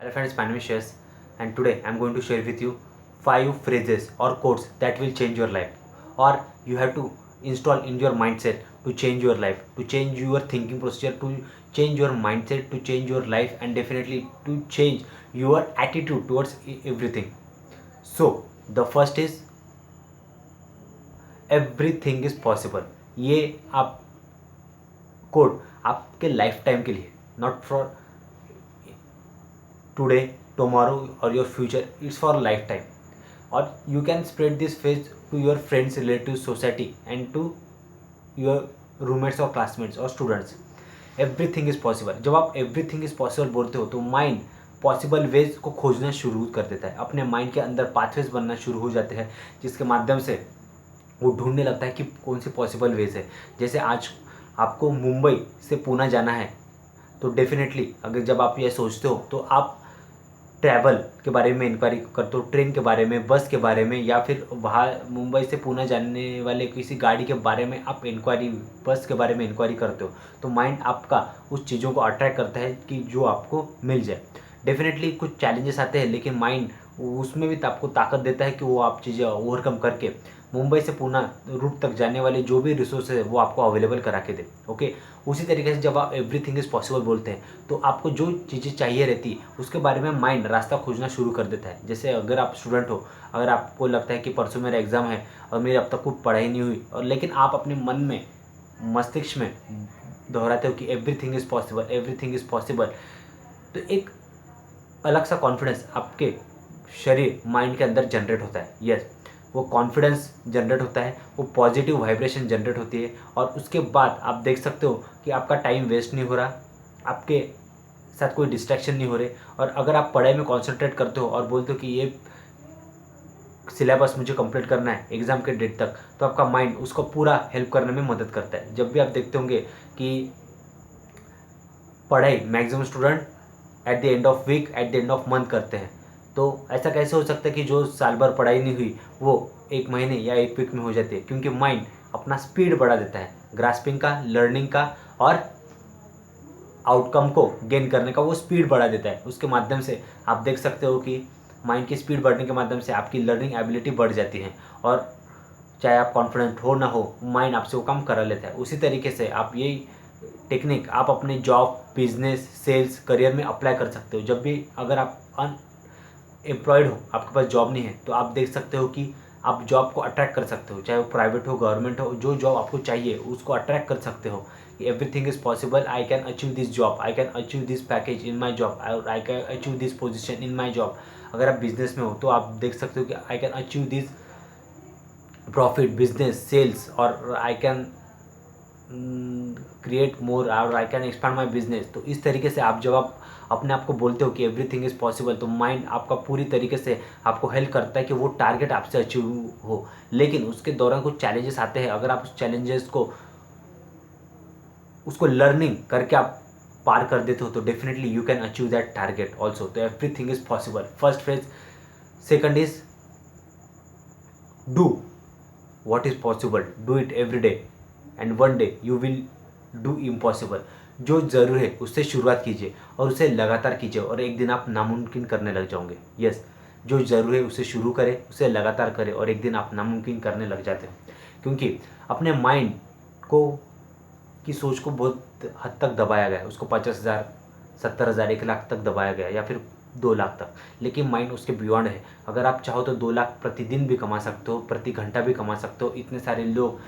Hello friends, my name is Shes and today I am going to share with you 5 phrases or quotes that will change your life, or you have to install in your mindset to change your life, to change your thinking procedure, to change your mindset, to change your life, and definitely to change your attitude towards everything. So the first is everything is possible. ये आप code आपके life time के लिए, not for today, tomorrow, or your future. It's for lifetime. Or you can spread this phrase to your friends, relatives, society, and to your roommates or classmates or students. Everything is possible. जब आप everything is possible बोलते हो तो mind possible ways को खोजना शुरू कर देता है. अपने माइंड के अंदर पाथवेज बनना शुरू हो जाते हैं, जिसके माध्यम से वो ढूंढने लगता है कि कौन सी पॉसिबल वेज है. जैसे आज आपको मुंबई से पुणे जाना है, तो डेफिनेटली अगर जब आप ये सोचते हो तो आप ट्रैवल के बारे में इंक्वायरी करते हो, ट्रेन के बारे में, बस के बारे में, या फिर वहाँ मुंबई से पुणे जाने वाले किसी गाड़ी के बारे में आप इंक्वायरी, बस के बारे में इंक्वायरी करते हो. तो माइंड आपका उस चीज़ों को अट्रैक्ट करता है कि जो आपको मिल जाए. डेफिनेटली कुछ चैलेंजेस आते हैं, लेकिन माइंड उसमें भी आपको ताकत देता है कि वो आप चीज़ें ओवरकम करके मुंबई से पुणे रूट तक जाने वाले जो भी रिसोर्सेज है वो आपको अवेलेबल करा के दे. ओके. उसी तरीके से जब आप एवरीथिंग इज़ पॉसिबल बोलते हैं तो आपको जो चीज़ें चाहिए रहती उसके बारे में माइंड रास्ता खोजना शुरू कर देता है. जैसे अगर आप स्टूडेंट हो, अगर आपको लगता है कि परसों मेरा एग्ज़ाम है और मेरी अब तक कुछ पढ़ाई नहीं हुई, और लेकिन आप अपने मन में, मस्तिष्क में दोहराते हो कि everything is possible, everything is possible, तो एक अलग सा कॉन्फिडेंस आपके शरीर, माइंड के अंदर जनरेट होता है. यस, वो कॉन्फिडेंस जनरेट होता है, वो पॉजिटिव वाइब्रेशन जनरेट होती है, और उसके बाद आप देख सकते हो कि आपका टाइम वेस्ट नहीं हो रहा, आपके साथ कोई डिस्ट्रैक्शन नहीं हो रहे. और अगर आप पढ़ाई में कॉन्सेंट्रेट करते हो और बोलते हो कि ये सिलेबस मुझे कंप्लीट करना है एग्ज़ाम के डेट तक, तो आपका माइंड उसको पूरा हेल्प करने में मदद करता है. जब भी आप देखते होंगे कि पढ़ाई maximum student at the end of week, at the end of month करते हैं, तो ऐसा कैसे हो सकता है कि जो साल भर पढ़ाई नहीं हुई वो एक महीने या एक वीक में हो जाती है? क्योंकि माइंड अपना स्पीड बढ़ा देता है, ग्रास्पिंग का, लर्निंग का, और आउटकम को गेन करने का वो स्पीड बढ़ा देता है. उसके माध्यम से आप देख सकते हो कि माइंड की स्पीड बढ़ने के माध्यम से आपकी लर्निंग एबिलिटी बढ़ जाती है, और चाहे आप कॉन्फिडेंट हो ना हो, माइंड आपसे वो काम करा लेता है. उसी तरीके से आप यही टेक्निक आप अपने जॉब, बिजनेस, सेल्स, करियर में अप्लाई कर सकते हो. जब भी अगर आप एम्प्लॉयड हो, आपके पास जॉब नहीं है, तो आप देख सकते हो कि आप जॉब को अट्रैक्ट कर सकते हो, चाहे वो प्राइवेट हो, गवर्नमेंट हो. जो जॉब आपको चाहिए उसको अट्रैक्ट कर सकते हो. Everything is possible, I can achieve this job, I can achieve this package in my job, I can achieve this position in my job. अगर आप बिजनेस में हो तो आप देख सकते हो कि I can achieve this profit, business, sales, और आई कैन क्रिएट मोर, और I can expand my business. तो इस तरीके से आप जब आप अपने आप को बोलते हो कि एवरीथिंग इज़ पॉसिबल, तो माइंड आपका पूरी तरीके से आपको हेल्प करता है कि वो टारगेट आपसे अचीव हो. लेकिन उसके दौरान कुछ चैलेंजेस आते हैं. अगर आप उस चैलेंजेस को उसको लर्निंग करके आप पार कर देते हो तो definitely you can achieve that target also. तो everything is possible, first phrase. Second is do what is possible, do it every day and one day you will do impossible. जो ज़रूर है उससे शुरुआत कीजिए और उसे लगातार कीजिए, और एक दिन आप नामुमकिन करने लग जाओगे. यस, जो ज़रूर है उसे शुरू करें, उसे लगातार करें, और एक दिन आप नामुमकिन करने लग जाते हो. क्योंकि अपने माइंड को की सोच को बहुत हद तक दबाया गया है. उसको 50,000, 70,000, 1 लाख तक दबाया गया, या फिर 2 लाख तक. लेकिन माइंड उसके बियॉन्ड है. अगर आप चाहो तो 2 लाख प्रतिदिन भी कमा सकते हो, प्रति घंटा भी कमा सकते हो. इतने सारे लोग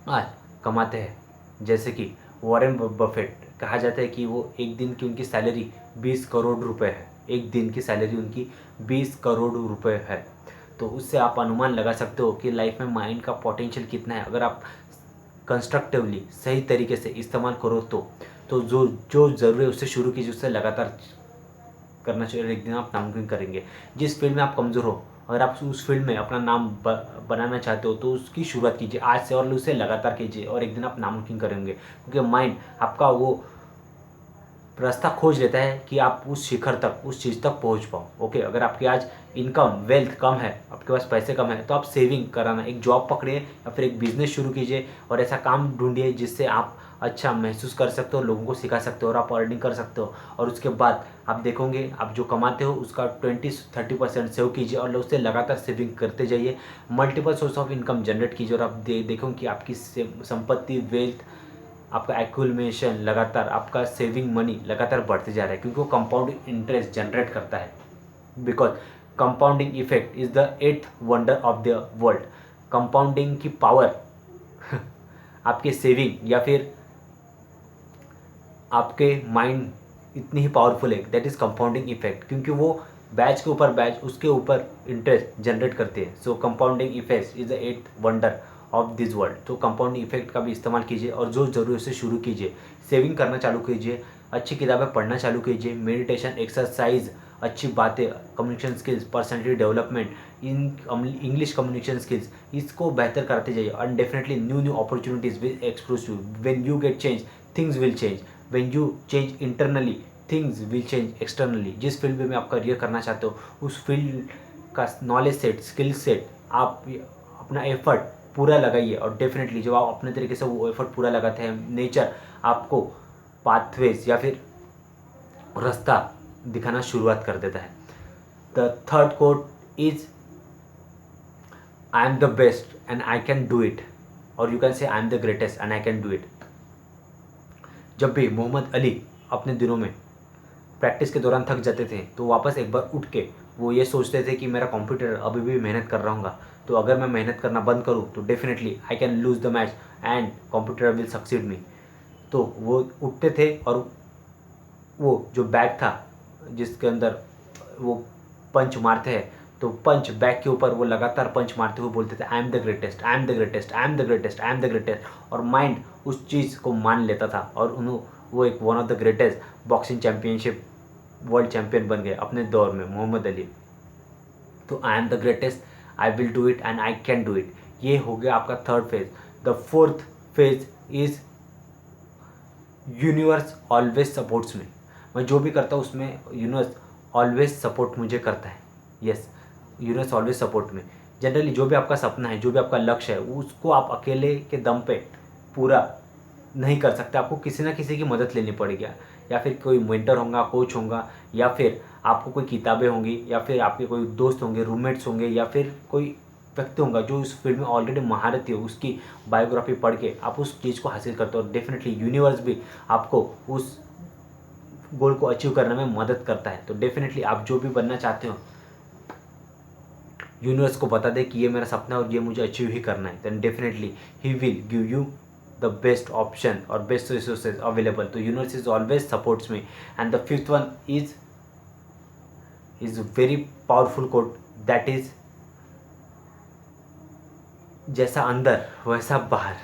आज कमाते हैं. जैसे कि वॉरेन बफेट, कहा जाता है कि वो एक दिन की उनकी सैलरी 20 करोड़ रुपए है. एक दिन की सैलरी उनकी 20 करोड़ रुपए है. तो उससे आप अनुमान लगा सकते हो कि लाइफ में माइंड का पोटेंशियल कितना है. अगर आप कंस्ट्रक्टिवली सही तरीके से इस्तेमाल करो तो जो जो ज़रूरी है उससे शुरू कीजिए, उससे लगातार करना चाहिए, और एक दिन आप नामुमकिन करेंगे. जिस फील्ड में आप कमज़ोर हो, अगर आप उस फील्ड में अपना नाम बनाना चाहते हो तो उसकी शुरुआत कीजिए आज से, और उसे लगातार कीजिए, और एक दिन आप नामुमकिन करेंगे. क्योंकि माइंड आपका वो रास्ता खोज लेता है कि आप उस शिखर तक, उस चीज़ तक पहुंच पाओ. ओके. अगर आपकी आज इनकम, वेल्थ कम है, आपके पास पैसे कम है, तो आप सेविंग कराना, एक जॉब पकड़िए या फिर एक बिजनेस शुरू कीजिए, और ऐसा काम ढूंढिए जिससे आप अच्छा महसूस कर सकते हो, लोगों को सिखा सकते हो और आप अर्निंग कर सकते हो। और उसके बाद आप देखोगे आप जो कमाते हो उसका 20-30% सेव कीजिए और उससे लगातार सेविंग करते जाइए। Multiple source of income generate कीजिए और आप देखो कि आपकी संपत्ति, वेल्थ, आपका एक्यूमुलेशन लगातार, आपका सेविंग मनी लगातार बढ़ते जा रहा है, क्योंकि वो कंपाउंड इंटरेस्ट जनरेट करता है। Because compounding effect is the 8th wonder of the world. Compounding की पावर आपके सेविंग या फिर आपके माइंड इतनी ही पावरफुल है, दैट इज़ कंपाउंडिंग इफेक्ट, क्योंकि वो बैच के ऊपर बैच उसके ऊपर इंटरेस्ट जनरेट करते हैं। So compounding effect is the 8th wonder of this world. तो कंपाउंडिंग इफेक्ट का भी इस्तेमाल कीजिए और जो ज़रूरी है उसे शुरू कीजिए। सेविंग करना चालू कीजिए, अच्छी किताबें पढ़ना चालू कीजिए, मेडिटेशन, एक्सरसाइज, अच्छी बातें, communication skills, personality development, English communication skills, इसको बेहतर करते जाइए। And definitely new opportunities will explore you. When you get change, things will change. When you change internally, things will change externally. जिस field में आप career करना चाहते हो उस फील्ड का नॉलेज सेट, स्किल सेट, आप अपना एफर्ट पूरा लगाइए। और डेफिनेटली जब आप अपने तरीके से वो एफर्ट पूरा लगाते हैं, नेचर आपको पाथवेज या फिर रास्ता दिखाना शुरुआत कर देता है। The third quote is I am the best and I can do it, और you can say I am the greatest and I can do it. जब भी मोहम्मद अली अपने दिनों में प्रैक्टिस के दौरान थक जाते थे तो वापस एक बार उठ के वो ये सोचते थे कि मेरा कॉम्पिटिटर अभी भी मेहनत कर रहा हूँगा, तो अगर मैं मेहनत करना बंद करूँ तो definitely I can lose the match and competitor will succeed me. तो वो उठते थे और वो जो बैग था जिसके अंदर वो पंच मारते हैं, तो पंच बैग के ऊपर वो लगातार पंच मारते हुए बोलते थे आई am the greatest, I am the greatest, I am the greatest, I am the greatest. और माइंड उस चीज़ को मान लेता था और वो एक one of the greatest boxing championship world champion बन गए अपने दौर में, मोहम्मद अली। तो आई am the greatest, I will do it and I can do it, ये हो गया आपका third phase. The fourth phase is universe always supports मी। मैं जो भी करता हूँ उसमें यूनिवर्स ऑलवेज सपोर्ट मुझे करता है। यस, यूनिवर्स ऑलवेज सपोर्ट में। जनरली जो भी आपका सपना है, जो भी आपका लक्ष्य है, उसको आप अकेले के दम पे पूरा नहीं कर सकते, आपको किसी ना किसी की मदद लेनी पड़ेगी। या फिर कोई मेंटर होगा, कोच होगा, या फिर आपको कोई किताबें होंगी, या फिर आपके कोई दोस्त होंगे, रूममेट्स होंगे, या फिर कोई व्यक्ति होगा जो उस फील्ड में ऑलरेडी महारत है, उसकी बायोग्राफी पढ़ के आप उस चीज़ को हासिल करते हो। और डेफिनेटली यूनिवर्स भी आपको उस गोल को अचीव करने में मदद करता है। तो डेफिनेटली आप जो भी बनना चाहते हो, यूनिवर्स को बता दे कि ये मेरा सपना है और ये मुझे अचीव ही करना है, then definitely he will give you the best option और बेस्ट रिसोर्सेज अवेलेबल। तो universe is always supports me. And the fifth one is very powerful quote, that is जैसा अंदर वैसा बाहर,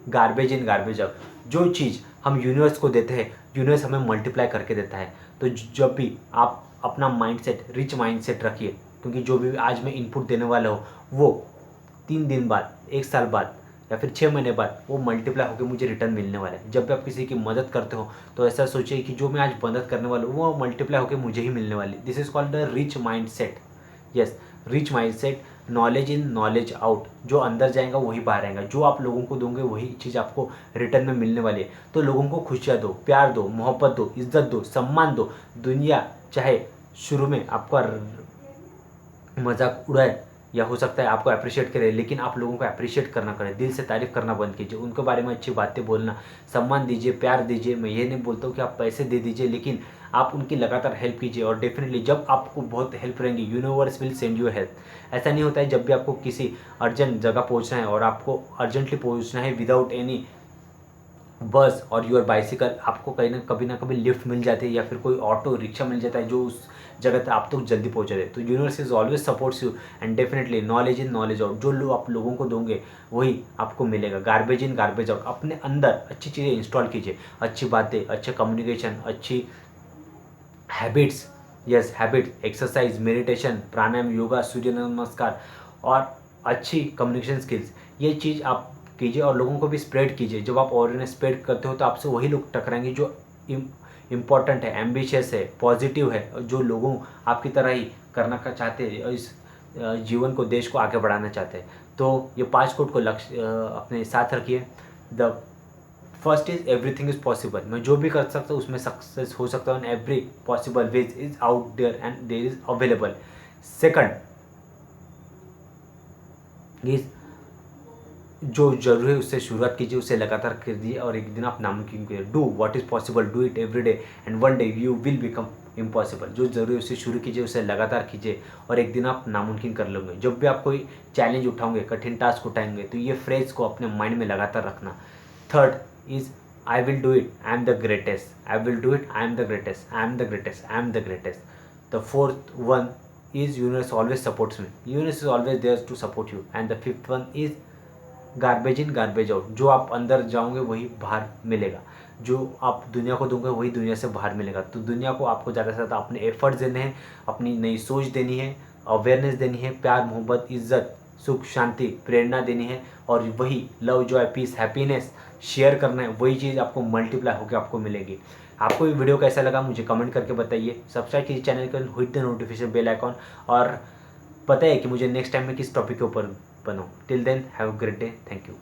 गार्बेज इन गार्बेज आउट। जो चीज़ हम universe को देते हैं यूनिवर्स हमें मल्टीप्लाई करके देता है। तो जब भी आप अपना माइंडसेट, रिच माइंडसेट रखिए, क्योंकि जो भी आज मैं इनपुट देने वाला हूँ वो 3 दिन बाद, 1 साल बाद या फिर 6 महीने बाद वो मल्टीप्लाई होकर मुझे रिटर्न मिलने वाला है। जब भी आप किसी की मदद करते हो तो ऐसा सोचिए कि जो मैं आज मदद करने वाला हूँ वो मल्टीप्लाई होकर मुझे ही मिलने वाली। This is called the rich mind set. Yes, rich mind set, knowledge in knowledge out. जो अंदर जाएगा वही बाहर आएगा, जो आप लोगों को दोगे वही चीज़ आपको रिटर्न में मिलने वाली है। तो लोगों को खुशियाँ दो, प्यार दो, मोहब्बत दो, इज्जत दो, सम्मान दो। दुनिया चाहे शुरू में आपका मजाक उड़ाए या हो सकता है आपको अप्रिशिएट करे, लेकिन आप लोगों को अप्रिशिएट करना करें, दिल से तारीफ करना बंद कीजिए, उनके बारे में अच्छी बातें बोलना, सम्मान दीजिए, प्यार दीजिए। मैं ये नहीं बोलता हूँ कि आप पैसे दे दीजिए, लेकिन आप उनकी लगातार हेल्प कीजिए। और डेफिनेटली जब आपको बहुत हेल्प रहेंगी universe will send you help. ऐसा नहीं होता है जब भी आपको किसी अर्जेंट जगह पहुँचना है और आपको अर्जेंटली पहुँचना है विदाउट एनी बस और योर बाइसिकल, आपको कहीं ना कभी लिफ्ट मिल जाती है या फिर कोई ऑटो रिक्शा मिल जाता है जो उस जगह तक आप तक जल्दी पहुँचा दे। तो universe is always supports you and definitely knowledge in knowledge out. जो लोग आप लोगों को दोगे वही आपको मिलेगा। Garbage in garbage out. अपने अंदर अच्छी चीज़ें इंस्टॉल कीजिए, अच्छी बातें, अच्छे कम्युनिकेशन, अच्छी habits. Yes, habit, exercise, meditation, pranayama, yoga, surya namaskar और अच्छी कम्युनिकेशन स्किल्स, ये चीज़ आप कीजिए और लोगों को भी स्प्रेड कीजिए। जब आप और इन्हें स्प्रेड करते हो तो आपसे वही लोग टकराएंगे जो इम्पॉर्टेंट है, एम्बिशियस है, पॉजिटिव है, और जो लोगों आपकी तरह ही करना का चाहते हैं और इस जीवन को, देश को आगे बढ़ाना चाहते हैं। तो ये 5 कोट को लक्ष्य अपने साथ रखिए। The first is everything is possible, मैं जो भी कर सकता हूँ उसमें सक्सेस हो सकता हूँ, and every possible ways is out there and there is available. Second is जो जरूरी है उससे शुरुआत कीजिए, उससे लगातार कीजिए और एक दिन आप नामुमकिन कीजिए। Do what is possible, do it every day and one day you will become impossible. जो जरूरी है उससे शुरू कीजिए, उससे लगातार कीजिए और एक दिन आप नामुमकिन कर लोगे। जब भी आप कोई चैलेंज उठाओगे, कठिन टास्क उठाएंगे, तो ये फ्रेज को अपने माइंड में लगातार रखना। Third is I will do it, I am the greatest, I will do it, I am the greatest, I am the greatest, I am the greatest. The fourth one is universe always supports me, universe is always there to support you, and the fifth one is garbage in garbage out. जो आप अंदर जाओगे वही बाहर मिलेगा, जो आप दुनिया को दोगे वही दुनिया से बाहर मिलेगा। तो दुनिया को आपको ज़्यादा से ज़्यादा अपने एफर्ट्स देने हैं, अपनी नई सोच देनी है, अवेयरनेस देनी है, प्यार मोहब्बत इज्जत सुख शांति प्रेरणा देनी है, और वही love Joy piece happiness share करना है। वही चीज़ आपको मल्टीप्लाई होकर आपको मिलेगी। आपको ये वीडियो कैसा लगा मुझे कमेंट करके बताइए। सब्सक्राइब कीजिए चैनल को, hit the notification bell icon, और पता है कि मुझे नेक्स्ट टाइम में किस टॉपिक के ऊपर बनाऊँ। Till then have a great day, thank you.